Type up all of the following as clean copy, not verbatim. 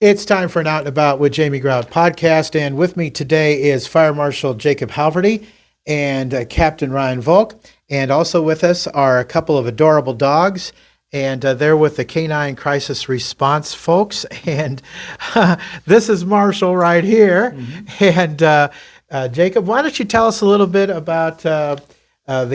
It's time for an Out and About with Jamie Grout podcast, and with me today is Fire Marshal Jacob Halverty and Captain Ryan Volk, and also with us are a couple of adorable dogs, and they're with the K-9 Crisis Response folks, and this is Marshall right here, and Jacob, why don't you tell us a little bit about the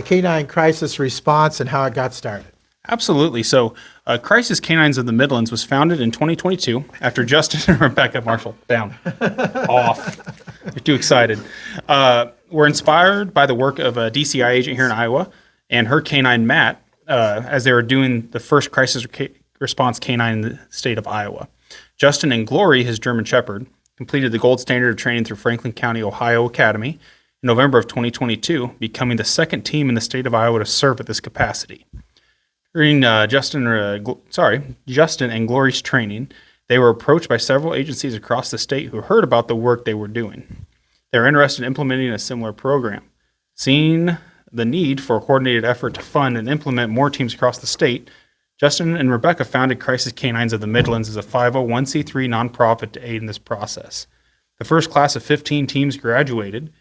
K-9 Crisis Response and how it got started? Absolutely. So, Crisis K-9s of the Midlands was founded in 2022 after Justin and Rebecca Marshall, down, off, you're too excited, were inspired by the work of a DCI agent here in Iowa and her K-9 Matt as they were doing the first crisis response K-9 in the state of Iowa. Justin and Glory, his German Shepherd, completed the gold standard of training through Franklin County, Ohio Academy in November of 2022, becoming the second team in the state of Iowa to serve at this capacity. During Justin and Glory's training, they were approached by several agencies across the state who heard about the work they were doing. They were interested in implementing a similar program. Seeing the need for a coordinated effort to fund and implement more teams across the state, Justin and Rebecca founded Crisis K-9s of the Midlands as a 501c3 nonprofit to aid in this process. The first class of 15 teams graduated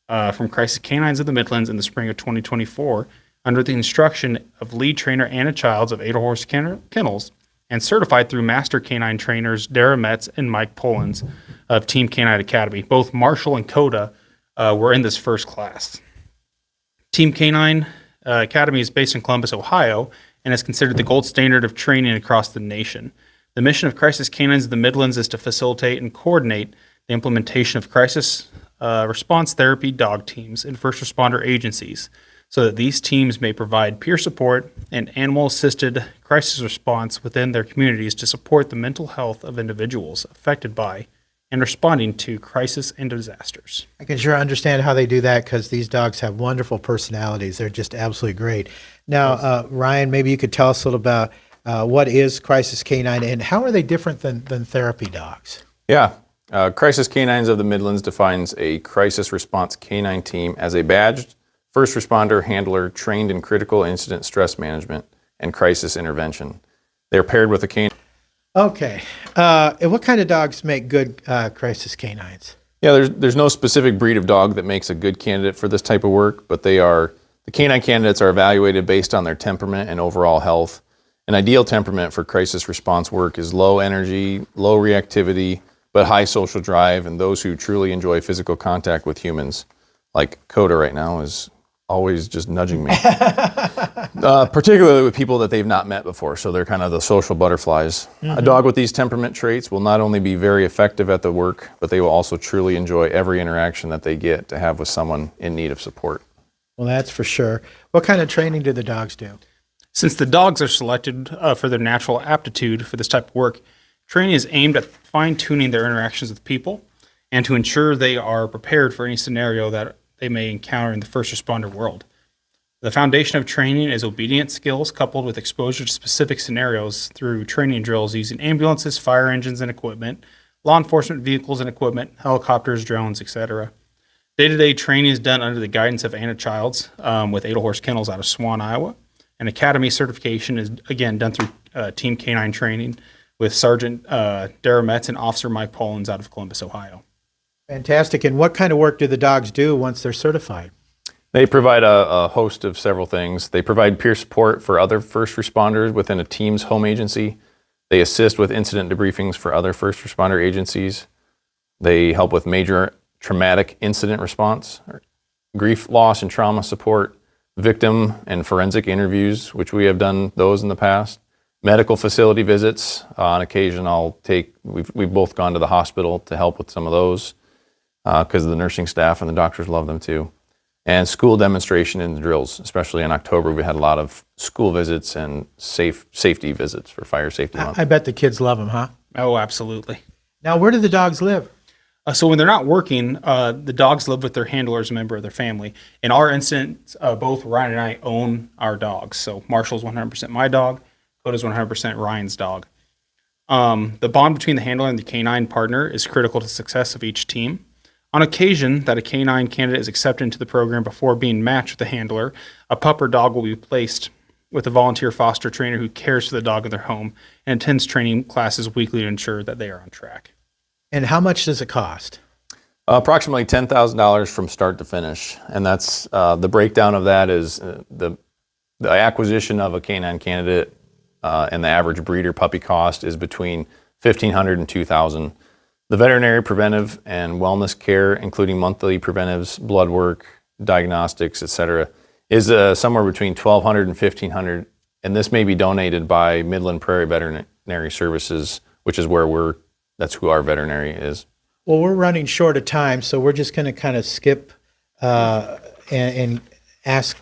from Crisis K-9s of the Midlands in the spring of 2024 under the instruction of lead trainer Anna Childs of Edelhorst Kennels and certified through Master K-9 trainers Dara Metz and Mike Polans of Team K-9 Academy. Both Marshall and Coda were in this first class. Team K-9 Academy is based in Columbus, Ohio, and is considered the gold standard of training across the nation. The mission of Crisis K-9s of the Midlands is to facilitate and coordinate the implementation of crisis response therapy dog teams and first responder agencies, so that these teams may provide peer support and animal-assisted crisis response within their communities to support the mental health of individuals affected by and responding to crisis and disasters. I can sure understand how they do that because these dogs have wonderful personalities. They're just absolutely great. Now, Ryan, maybe you could tell us a little about what is Crisis K-9 and how are they different than therapy dogs? Yeah. Crisis K-9s of the Midlands defines a crisis response K-9 team as a badged first responder handler trained in critical incident stress management and crisis intervention. They're paired with a canine. Okay. And what kind of dogs make good crisis K-9s? Yeah, there's no specific breed of dog that makes a good candidate for this type of work, but the canine candidates are evaluated based on their temperament and overall health. An ideal temperament for crisis response work is low energy, low reactivity, but high social drive, and those who truly enjoy physical contact with humans. Like Coda right now is always just nudging me, particularly with people that they've not met before. So they're kind of the social butterflies. Mm-hmm. A dog with these temperament traits will not only be very effective at the work, but they will also truly enjoy every interaction that they get to have with someone in need of support. Well, that's for sure. What kind of training do the dogs do? Since the dogs are selected for their natural aptitude for this type of work, training is aimed at fine-tuning their interactions with people and to ensure they are prepared for any scenario that they may encounter in the first responder world. The foundation of training is obedience skills coupled with exposure to specific scenarios through training drills using ambulances, fire engines and equipment, law enforcement vehicles and equipment, helicopters, drones, etc. Day-to-day training is done under the guidance of Anna Childs with Edelhorst Kennels out of Swan, Iowa. And academy certification is, again, done through Team K-9 training with Sergeant Dara Metz and Officer Mike Polans out of Columbus, Ohio. Fantastic. And what kind of work do the dogs do once they're certified? They provide a host of several things. They provide peer support for other first responders within a team's home agency. They assist with incident debriefings for other first responder agencies. They help with major traumatic incident response, grief, loss, and trauma support, victim and forensic interviews, which we have done those in the past. Medical facility visits. On occasion, we've both gone to the hospital to help with some of those because the nursing staff and the doctors love them too. And school demonstration in the drills, especially in October, we had a lot of school visits and safety visits for Fire Safety Month. I bet the kids love them, huh? Oh, absolutely. Now, where do the dogs live? So when they're not working, the dogs live with their handler as a member of their family. In our instance, both Ryan and I own our dogs. So Marshall's 100% my dog. Coda's 100% Ryan's dog. The bond between the handler and the K-9 partner is critical to the success of each team. On occasion that a K-9 candidate is accepted into the program before being matched with the handler, a pup or dog will be placed with a volunteer foster trainer who cares for the dog in their home and attends training classes weekly to ensure that they are on track. And how much does it cost? Approximately $10,000 from start to finish, and that's the breakdown of that is the acquisition of a K-9 candidate and the average breeder puppy cost is between $1,500 and $2,000. The veterinary preventive and wellness care, including monthly preventives, blood work, diagnostics, etc., is somewhere between $1,200 and $1,500, and this may be donated by Midland Prairie Veterinary Services, which is where that's who our veterinary is. Well, we're running short of time, so we're just going to kind of skip and ask,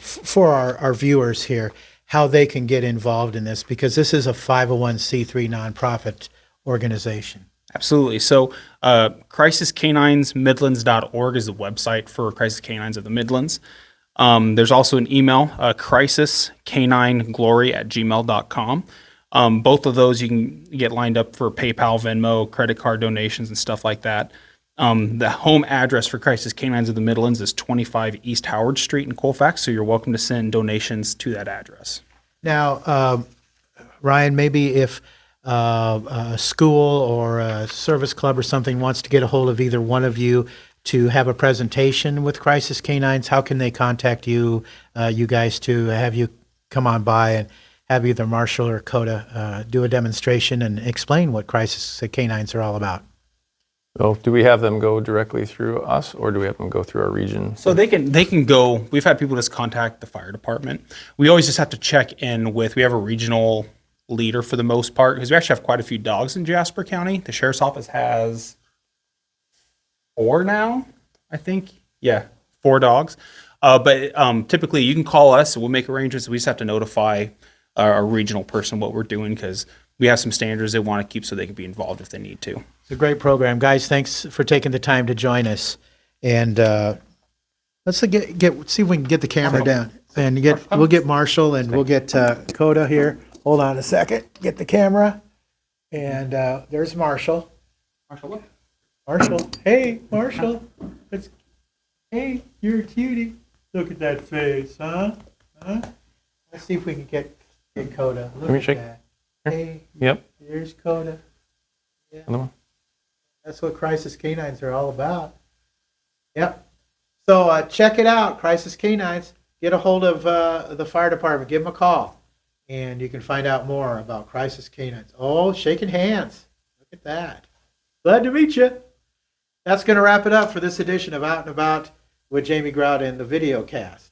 for our viewers here, how they can get involved in this, because this is a 501c3 nonprofit organization. Absolutely. So crisisk9midlands.org is the website for Crisis K-9s of the Midlands. There's also an email, crisisk9glory@gmail.com. Both of those you can get lined up for PayPal, Venmo, credit card donations, and stuff like that. The home address for Crisis K-9s of the Midlands is 25 East Howard Street in Colfax, so you're welcome to send donations to that address. Now, Ryan, maybe if a school or a service club or something wants to get a hold of either one of you to have a presentation with Crisis K-9s, how can they contact you, you guys, to have you come on by and have either Marshall or Coda do a demonstration and explain what Crisis K-9s are all about? So do we have them go directly through us, or do we have them go through our region? So they can go. We've had people just contact the fire department. We always just have to check in with. We have a regional leader for the most part, because we actually have quite a few dogs in Jasper County. The sheriff's office has 4 now, I think. Yeah, 4 dogs. But typically, you can call us, and we'll make arrangements. We just have to notify our regional person what we're doing, because we have some standards they want to keep so they can be involved if they need to. It's a great program. Guys, thanks for taking the time to join us. And let's see if we can get the camera down. And we'll get Marshall and we'll get Coda here. Hold on a second. Get the camera. And there's Marshall. Marshall, look. Marshall. Hey, Marshall. Hey, you're a cutie. Look at that face, huh? Let's see if we can get Coda. Look Let me at shake. that. Hey, Yep. here's Coda. Yeah. Another one. That's what Crisis K-9s are all about. Yep. So check it out, Crisis K-9s. Get a hold of the fire department. Give them a call. And you can find out more about Crisis K-9s. Oh, shaking hands. Look at that. Glad to meet you. That's going to wrap it up for this edition of Out and About with Jamie Grout and the video cast.